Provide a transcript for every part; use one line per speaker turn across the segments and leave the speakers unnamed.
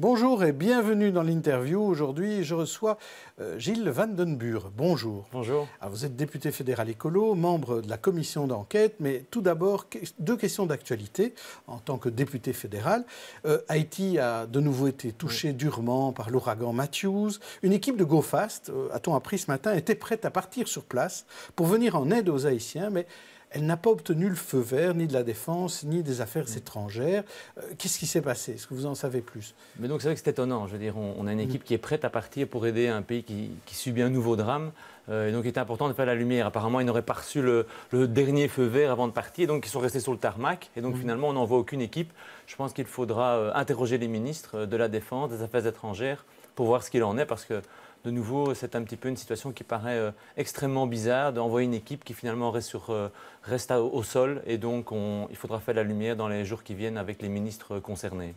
Bonjour et bienvenue dans l'interview. Aujourd'hui, je reçois Gilles Van den Burre. Bonjour.
Bonjour.
Alors, vous êtes député fédéral écolo, membre de la commission d'enquête, mais tout d'abord, deux questions d'actualité en tant que député fédéral. Haïti a de nouveau été touché durement par l'ouragan Matthews. Une équipe de GoFast, a-t-on appris ce matin, était prête à partir sur place pour venir en aide aux Haïtiens, mais elle n'a pas obtenu le feu vert, ni de la défense, ni des affaires étrangères. Qu'est-ce qui s'est passé? Est-ce que vous en savez plus?
Mais donc c'est vrai que c'est étonnant. Je veux dire, on a une équipe qui est prête à partir pour aider un pays qui subit un nouveau drame. Et donc il était important de faire la lumière. Apparemment, ils n'auraient pas reçu le dernier feu vert avant de partir. Donc ils sont restés sur le tarmac. Et donc finalement, on n'envoie aucune équipe. Je pense qu'il faudra interroger les ministres de la Défense, des Affaires étrangères, pour voir ce qu'il en est. Parce que de nouveau, c'est un petit peu une situation qui paraît extrêmement bizarre d'envoyer une équipe qui finalement reste au sol. Et donc, il faudra faire la lumière dans les jours qui viennent avec les ministres concernés.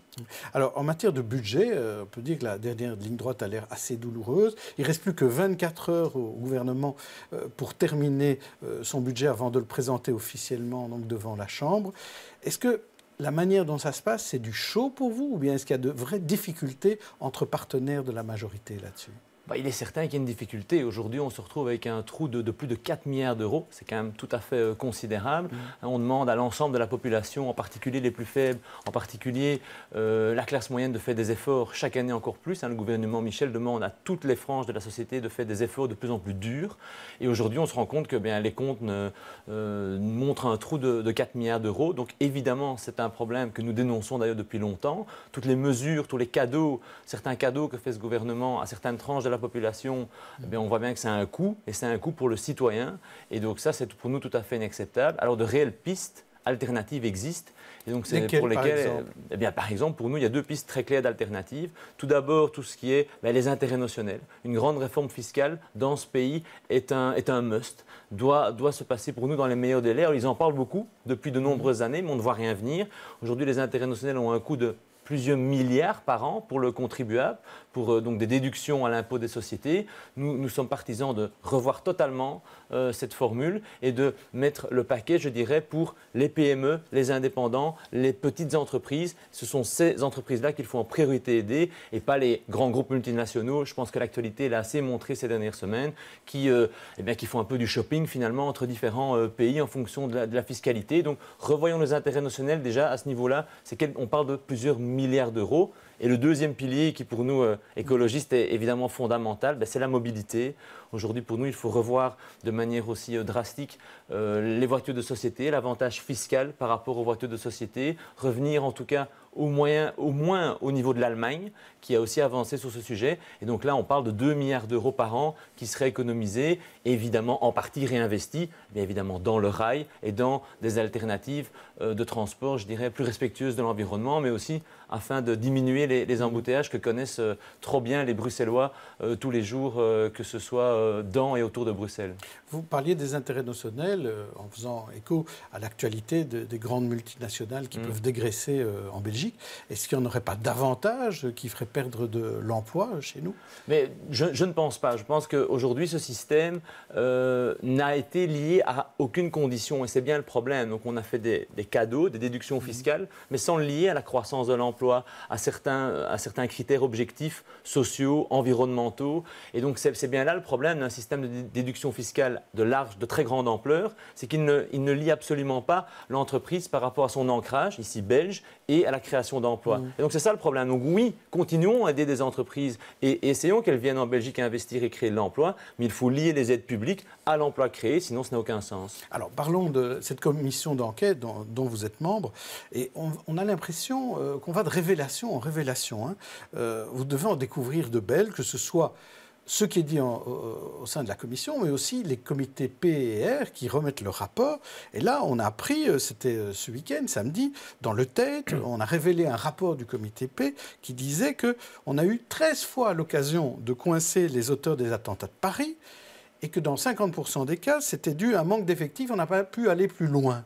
Alors, en matière de budget, on peut dire que la dernière ligne droite a l'air assez douloureuse. Il ne reste plus que 24 heures au gouvernement pour terminer son budget avant de le présenter officiellement donc, devant la Chambre. Est-ce que la manière dont ça se passe, c'est du show pour vous ou bien est-ce qu'il y a de vraies difficultés entre partenaires de la majorité là-dessus ?
Il est certain qu'il y a une difficulté. Aujourd'hui, on se retrouve avec un trou de plus de 4 milliards d'euros. C'est quand même tout à fait considérable. On demande à l'ensemble de la population, en particulier les plus faibles, en particulier la classe moyenne, de faire des efforts chaque année encore plus. Le gouvernement Michel demande à toutes les franges de la société de faire des efforts de plus en plus durs. Et aujourd'hui, on se rend compte que les comptes montrent un trou de 4 milliards d'euros. Donc évidemment, c'est un problème que nous dénonçons d'ailleurs depuis longtemps. Toutes les mesures, tous les cadeaux, certains cadeaux que fait ce gouvernement à certaines tranches de la population, on voit bien que c'est un coût, et c'est un coût pour le citoyen. Et donc ça, c'est pour nous tout à fait inacceptable. Alors de réelles pistes alternatives existent. Et donc c'est pour lesquelles, par exemple, pour nous, il y a deux pistes très claires d'alternatives. Tout d'abord, tout ce qui est les intérêts notionnels. Une grande réforme fiscale dans ce pays est un must, doit se passer pour nous dans les meilleurs délais. Alors, ils en parlent beaucoup depuis de nombreuses années, mais on ne voit rien venir. Aujourd'hui, les intérêts notionnels ont un coût de plusieurs milliards par an pour le contribuable, pour donc des déductions à l'impôt des sociétés. Nous sommes partisans de revoir totalement cette formule et de mettre le paquet, je dirais, pour les PME, les indépendants, les petites entreprises. Ce sont ces entreprises-là qu'il faut en priorité aider et pas les grands groupes multinationaux. Je pense que l'actualité l'a assez montré ces dernières semaines, qui font un peu du shopping finalement entre différents pays en fonction de la fiscalité. Donc revoyons les intérêts notionnels déjà à ce niveau-là. On parle de plusieurs milliards d'euros. Et le deuxième pilier qui pour nous écologistes est évidemment fondamental, c'est la mobilité. Aujourd'hui pour nous il faut revoir de manière aussi drastique les voitures de société, l'avantage fiscal par rapport aux voitures de société, revenir en tout cas au moins au niveau de l'Allemagne qui a aussi avancé sur ce sujet. Et donc là on parle de 2 milliards d'euros par an qui seraient économisés, évidemment en partie réinvestis, bien évidemment dans le rail et dans des alternatives de transport, je dirais, plus respectueuses de l'environnement, mais aussi afin de diminuer les embouteillages que connaissent trop bien les Bruxellois tous les jours, que ce soit dans et autour de Bruxelles.
Vous parliez des intérêts notionnels en faisant écho à l'actualité des grandes multinationales qui peuvent dégraisser en Belgique. Est-ce qu'il n'y en aurait pas davantage qui ferait perdre de l'emploi chez nous?
Mais je ne pense pas. Je pense qu'aujourd'hui, ce système n'a été lié à aucune condition et c'est bien le problème. Donc on a fait des cadeaux, des déductions fiscales, mais sans le lier à la croissance de l'emploi, à certains critères objectifs sociaux, environnementaux. Et donc c'est bien là le problème d'un système de déduction fiscale de très grande ampleur, c'est qu'il ne lie absolument pas l'entreprise par rapport à son ancrage, ici belge, et à la création d'emplois. Et donc c'est ça le problème. Donc oui, continuons à aider des entreprises et essayons qu'elles viennent en Belgique investir et créer de l'emploi, mais il faut lier les aides publiques à l'emploi créé, sinon ça n'a aucun sens.
Alors parlons de cette commission d'enquête dont vous êtes membre, et on a l'impression qu'on va de révélation en révélation. Vous devez en découvrir de belles, que ce soit ce qui est dit au sein de la commission, mais aussi les comités P et R qui remettent le rapport. Et là, on a appris, c'était ce week-end, samedi, dans le TET, on a révélé un rapport du comité P qui disait qu'on a eu 13 fois l'occasion de coincer les auteurs des attentats de Paris et que dans 50% des cas, c'était dû à un manque d'effectifs, on n'a pas pu aller plus loin.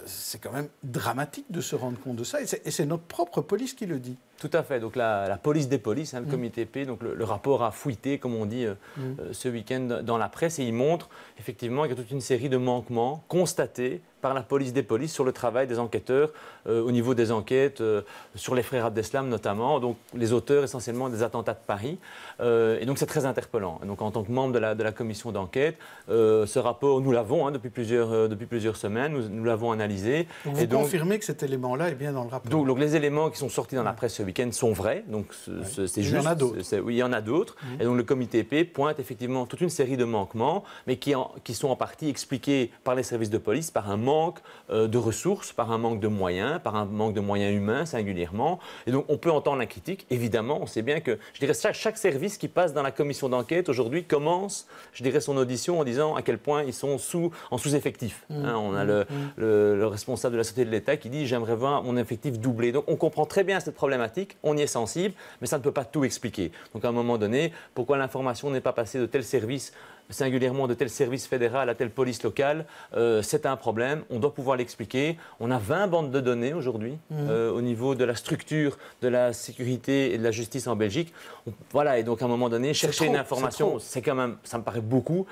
C'est quand même dramatique de se rendre compte de ça, et c'est notre propre police qui le dit.
Tout à fait. Donc la police des polices, le comité P, donc le rapport a fuité, comme on dit, ce week-end dans la presse, et il montre effectivement qu'il y a toute une série de manquements constatés par la police des polices sur le travail des enquêteurs au niveau des enquêtes sur les frères Abdeslam notamment, donc les auteurs essentiellement des attentats de Paris. Et donc c'est très interpellant. Donc en tant que membre de la commission d'enquête, ce rapport, nous l'avons depuis plusieurs semaines, nous l'avons analysé.
Donc vous confirmez que cet élément-là est bien dans le rapport?
Donc les éléments qui sont sortis dans la presse ce week-end sont vrais. Donc c'est juste.
Il y en a d'autres.
Oui, il y en a d'autres. Et donc le comité P pointe effectivement toute une série de manquements, mais qui sont en partie expliqués par les services de police, par un manque de ressources, par un manque de moyens, par un manque de moyens humains singulièrement. Et donc on peut entendre la critique. Évidemment, on sait bien que, je dirais, chaque service qui passe dans la commission d'enquête aujourd'hui commence, je dirais, son audition en disant à quel point ils sont en sous-effectif. On a le responsable de la Sûreté de l'État qui dit « j'aimerais voir mon effectif doublé ». Donc on comprend très bien cette problématique, on y est sensible, mais ça ne peut pas tout expliquer. Donc à un moment donné, pourquoi l'information n'est pas passée de tel service, singulièrement de tel service fédéral à telle police locale, c'est un problème, on doit pouvoir l'expliquer. On a 20 bandes de données aujourd'hui au niveau de la structure de la sécurité et de la justice en Belgique. Voilà, et donc à un moment donné, chercher une information, c'est quand même, ça me paraît beaucoup.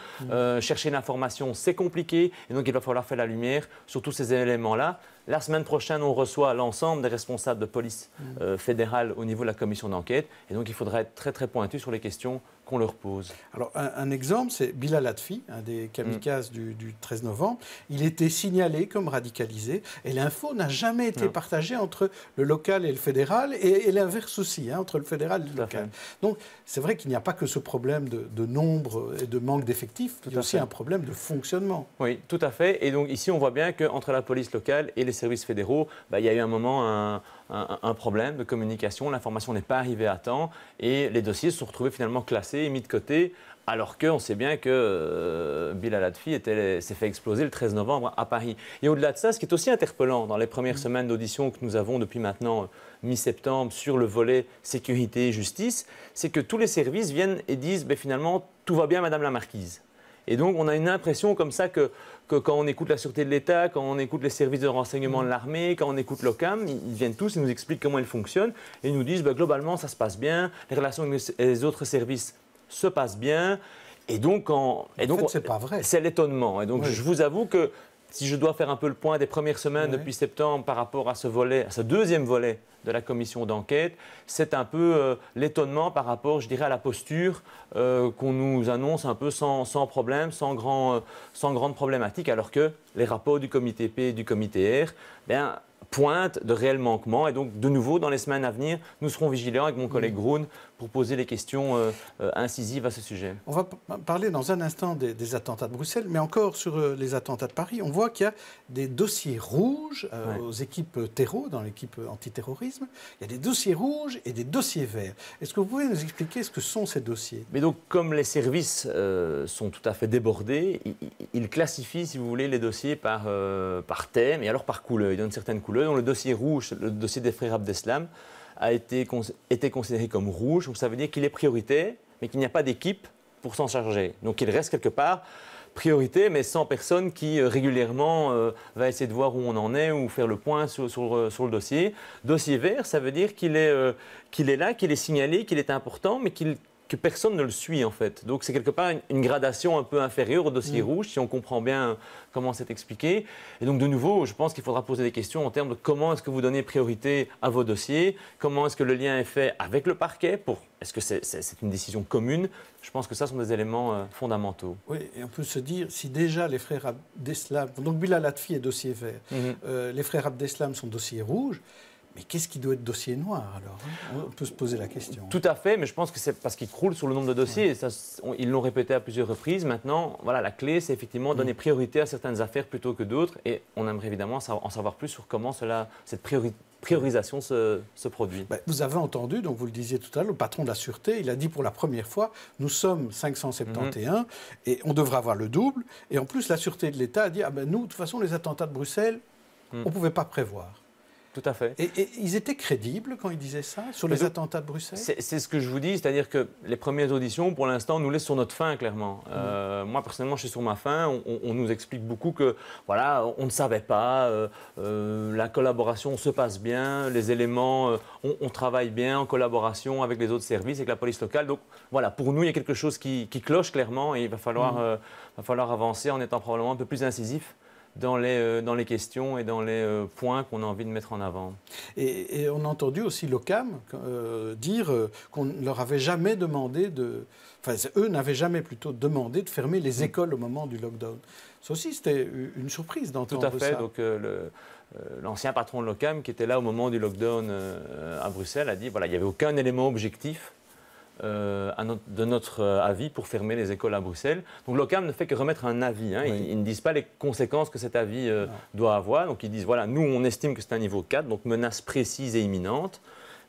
Chercher une information, c'est compliqué, et donc il va falloir faire la lumière sur tous ces éléments-là. La semaine prochaine, on reçoit l'ensemble des responsables de police fédérale au niveau de la commission d'enquête, et donc il faudra être très très pointu sur les questions qu'on leur pose.
Alors un exemple, c'est Bilal Hadfi, un des kamikazes du 13 novembre. Il était signalé comme radicalisé, et l'info n'a jamais été partagée entre le local et le fédéral, et l'inverse aussi, entre le fédéral et le local. Donc c'est vrai qu'il n'y a pas que ce problème de nombre et de manque d'effectifs, il y a aussi un problème de fonctionnement.
Oui, tout à fait. Et donc ici, on voit bien qu'entre la police locale et les services fédéraux, il y a eu un moment un problème de communication, l'information n'est pas arrivée à temps et les dossiers se sont retrouvés finalement classés et mis de côté, alors qu'on sait bien que Bilal Hadfi s'est fait exploser le 13 novembre à Paris. Et au-delà de ça, ce qui est aussi interpellant dans les premières semaines d'audition que nous avons depuis maintenant mi-septembre sur le volet sécurité et justice, c'est que tous les services viennent et disent finalement tout va bien Madame la Marquise. Et donc on a une impression comme ça que quand on écoute la Sûreté de l'État, quand on écoute les services de renseignement de l'armée, quand on écoute l'OCAM, ils viennent tous, ils nous expliquent comment ils fonctionnent et ils nous disent globalement ça se passe bien, les relations avec les autres services se passent bien. Et donc,
c'est pas vrai.
C'est l'étonnement. Et donc je vous avoue que si je dois faire un peu le point des premières semaines depuis septembre par rapport à ce deuxième volet de la commission d'enquête, c'est un peu l'étonnement par rapport, je dirais, à la posture qu'on nous annonce un peu sans problème, sans grande problématique, alors que les rapports du comité P et du comité R pointent de réels manquements. Et donc, de nouveau, dans les semaines à venir, nous serons vigilants avec mon collègue Groen pour poser les questions incisives à ce sujet.
On va parler dans un instant des attentats de Bruxelles, mais encore sur les attentats de Paris. On voit qu'il y a des dossiers rouges aux équipes terreau, dans l'équipe antiterrorisme. Il y a des dossiers rouges et des dossiers verts. Est-ce que vous pouvez nous expliquer ce que sont ces dossiers?
Mais donc, comme les services sont tout à fait débordés, ils classifient, si vous voulez, les dossiers par thème et alors par couleur. Ils donnent certaines couleurs. Donc, le dossier rouge, le dossier des frères Abdeslam, a été considéré comme rouge. Donc ça veut dire qu'il est prioritaire, mais qu'il n'y a pas d'équipe pour s'en charger. Donc il reste quelque part priorité, mais sans personne qui régulièrement va essayer de voir où on en est ou faire le point sur le dossier. Dossier vert, ça veut dire qu'il est là, qu'il est signalé, qu'il est important, mais que personne ne le suit en fait. Donc c'est quelque part une gradation un peu inférieure au dossier rouge, si on comprend bien comment c'est expliqué. Et donc de nouveau, je pense qu'il faudra poser des questions en termes de comment est-ce que vous donnez priorité à vos dossiers, comment est-ce que le lien est fait avec le parquet, est-ce que c'est une décision commune? Je pense que ça sont des éléments fondamentaux.
Oui, et on peut se dire, si déjà les frères Abdeslam, donc Bilal Hadfi est dossier vert, les frères Abdeslam sont dossier rouge, mais qu'est-ce qui doit être dossier noir alors? On peut se poser la question.
Tout à fait, mais je pense que c'est parce qu'ils croulent sur le nombre de dossiers. Et ça, ils l'ont répété à plusieurs reprises. Maintenant, voilà, la clé, c'est effectivement donner priorité à certaines affaires plutôt que d'autres. Et on aimerait évidemment en savoir plus sur comment cette priorisation se produit.
Vous avez entendu, donc vous le disiez tout à l'heure, le patron de la Sûreté, il a dit pour la première fois, nous sommes 571 et on devrait avoir le double. Et en plus, la Sûreté de l'État a dit, nous, de toute façon, les attentats de Bruxelles, on ne pouvait pas prévoir.
Tout à fait.
Et ils étaient crédibles quand ils disaient ça, sur les attentats de Bruxelles?
C'est ce que je vous dis, c'est-à-dire que les premières auditions, pour l'instant, nous laissent sur notre faim, clairement. Moi, personnellement, je suis sur ma faim. On nous explique beaucoup que, voilà, on ne savait pas, la collaboration se passe bien, les éléments, on travaille bien en collaboration avec les autres services, avec la police locale. Donc, voilà, pour nous, il y a quelque chose qui cloche, clairement, et il va falloir avancer en étant probablement un peu plus incisif dans les questions et dans les points qu'on a envie de mettre en avant.
Et on a entendu aussi l'OCAM dire qu'on ne leur avait jamais demandé de... Enfin, eux n'avaient jamais plutôt demandé de fermer les écoles au moment du lockdown. Ça aussi, c'était une surprise d'entendre ça.
Tout à fait. Donc, l'ancien patron de l'OCAM, qui était là au moment du lockdown à Bruxelles, a dit voilà, il n'y avait aucun élément objectif de notre avis pour fermer les écoles à Bruxelles. Donc l'OCAM ne fait que remettre un avis. Hein. Ils ne disent pas les conséquences que cet avis doit avoir. Donc ils disent, voilà, nous on estime que c'est un niveau 4, donc menace précise et imminente.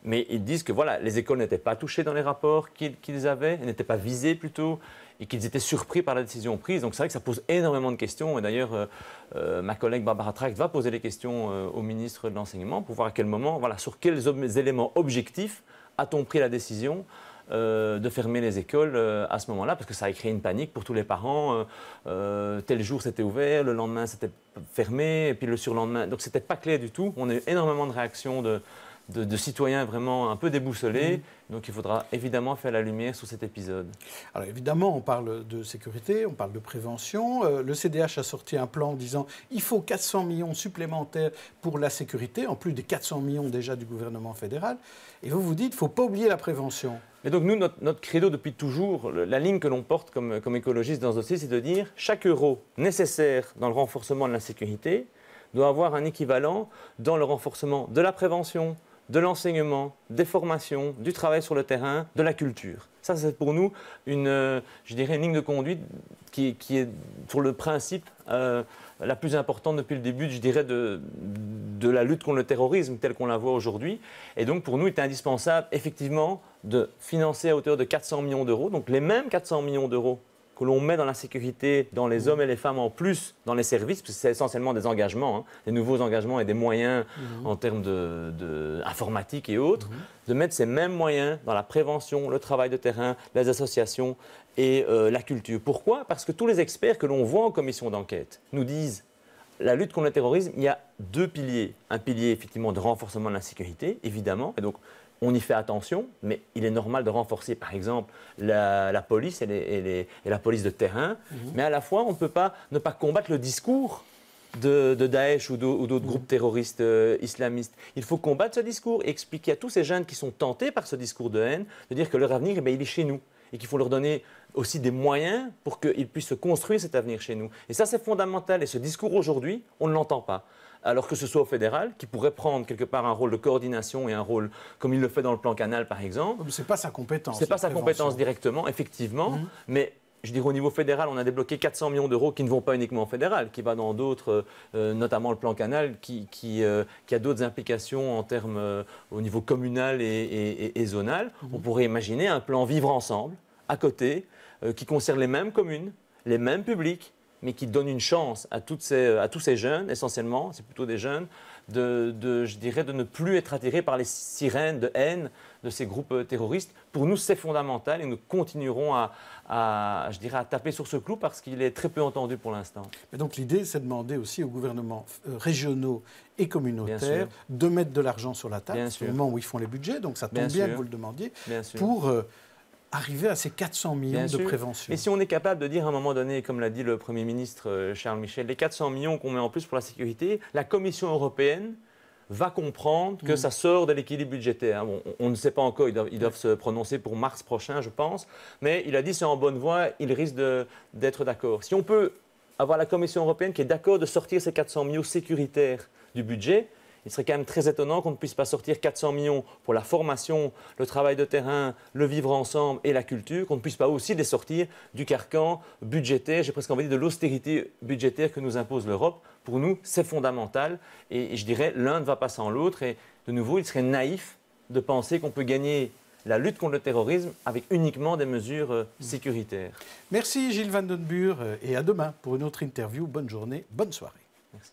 Mais ils disent que voilà, les écoles n'étaient pas touchées dans les rapports qu'ils avaient, elles n'étaient pas visées plutôt, et qu'ils étaient surpris par la décision prise. Donc c'est vrai que ça pose énormément de questions. Et d'ailleurs, ma collègue Barbara Tracht va poser les questions au ministre de l'Enseignement pour voir à quel moment, voilà, sur quels éléments objectifs a-t-on pris la décision de fermer les écoles à ce moment-là, parce que ça a créé une panique pour tous les parents. Tel jour c'était ouvert, le lendemain c'était fermé, et puis le surlendemain. Donc c'était pas clair du tout. On a eu énormément de réactions de citoyens vraiment un peu déboussolés. Donc il faudra évidemment faire la lumière sur cet épisode.
Alors évidemment, on parle de sécurité, on parle de prévention. Le CDH a sorti un plan en disant qu'il faut 400 millions supplémentaires pour la sécurité, en plus des 400 millions déjà du gouvernement fédéral. Et vous vous dites qu'il ne faut pas oublier la prévention.
Et donc nous, notre credo depuis toujours, la ligne que l'on porte comme écologiste dans ce dossier, c'est de dire chaque euro nécessaire dans le renforcement de la sécurité doit avoir un équivalent dans le renforcement de la prévention, de l'enseignement, des formations, du travail sur le terrain, de la culture. Ça, c'est pour nous une ligne de conduite qui est sur le principe la plus importante depuis le début, je dirais, de la lutte contre le terrorisme telle qu'on la voit aujourd'hui. Et donc, pour nous, il est indispensable, effectivement, de financer à hauteur de 400 millions d'euros, donc les mêmes 400 millions d'euros que l'on met dans la sécurité, dans les hommes et les femmes en plus, dans les services, parce que c'est essentiellement des engagements, des nouveaux engagements et des moyens en termes d'informatique et autres, de mettre ces mêmes moyens dans la prévention, le travail de terrain, les associations et la culture. Pourquoi? Parce que tous les experts que l'on voit en commission d'enquête nous disent la lutte contre le terrorisme, il y a deux piliers. Un pilier, effectivement, de renforcement de la sécurité, évidemment, et donc on y fait attention, mais il est normal de renforcer, par exemple, la police et la police de terrain. Mais à la fois, on ne peut pas ne pas combattre le discours de Daesh ou d'autres groupes terroristes islamistes. Il faut combattre ce discours et expliquer à tous ces jeunes qui sont tentés par ce discours de haine, de dire que leur avenir, il est chez nous et qu'il faut leur donner aussi des moyens pour qu'ils puissent se construire cet avenir chez nous. Et ça, c'est fondamental. Et ce discours, aujourd'hui, on ne l'entend pas. Alors que ce soit au fédéral, qui pourrait prendre quelque part un rôle de coordination et un rôle, comme il le fait dans le plan Canal, par exemple.
Ce n'est pas sa compétence.
Ce n'est pas sa compétence directement, effectivement. Mais je dirais au niveau fédéral, on a débloqué 400 millions d'euros qui ne vont pas uniquement au fédéral, qui va dans d'autres, notamment le plan Canal, qui a d'autres implications en termes au niveau communal et zonal. On pourrait imaginer un plan Vivre ensemble, à côté, qui concerne les mêmes communes, les mêmes publics, mais qui donne une chance à tous ces jeunes, essentiellement, c'est plutôt des jeunes, je dirais, de ne plus être attirés par les sirènes de haine de ces groupes terroristes. Pour nous, c'est fondamental et nous continuerons à taper sur ce clou parce qu'il est très peu entendu pour l'instant.
Mais donc l'idée, c'est de demander aussi aux gouvernements régionaux et communautaires de mettre de l'argent sur la table au moment où ils font les budgets, donc ça tombe bien que vous le demandiez, pour arriver à ces 400 millions de prévention.
Et si on est capable de dire à un moment donné, comme l'a dit le Premier ministre Charles Michel, les 400 millions qu'on met en plus pour la sécurité, la Commission européenne va comprendre que ça sort de l'équilibre budgétaire. Bon, on ne sait pas encore, ils doivent se prononcer pour mars prochain, je pense, mais il a dit c'est en bonne voie, il risque d'être d'accord. Si on peut avoir la Commission européenne qui est d'accord de sortir ces 400 millions sécuritaires du budget, il serait quand même très étonnant qu'on ne puisse pas sortir 400 millions pour la formation, le travail de terrain, le vivre ensemble et la culture, qu'on ne puisse pas aussi les sortir du carcan budgétaire, j'ai presque envie de dire de l'austérité budgétaire que nous impose l'Europe. Pour nous, c'est fondamental et je dirais l'un ne va pas sans l'autre. Et de nouveau, il serait naïf de penser qu'on peut gagner la lutte contre le terrorisme avec uniquement des mesures sécuritaires.
Merci Gilles Van den Buur et à demain pour une autre interview. Bonne journée, bonne soirée.
Merci.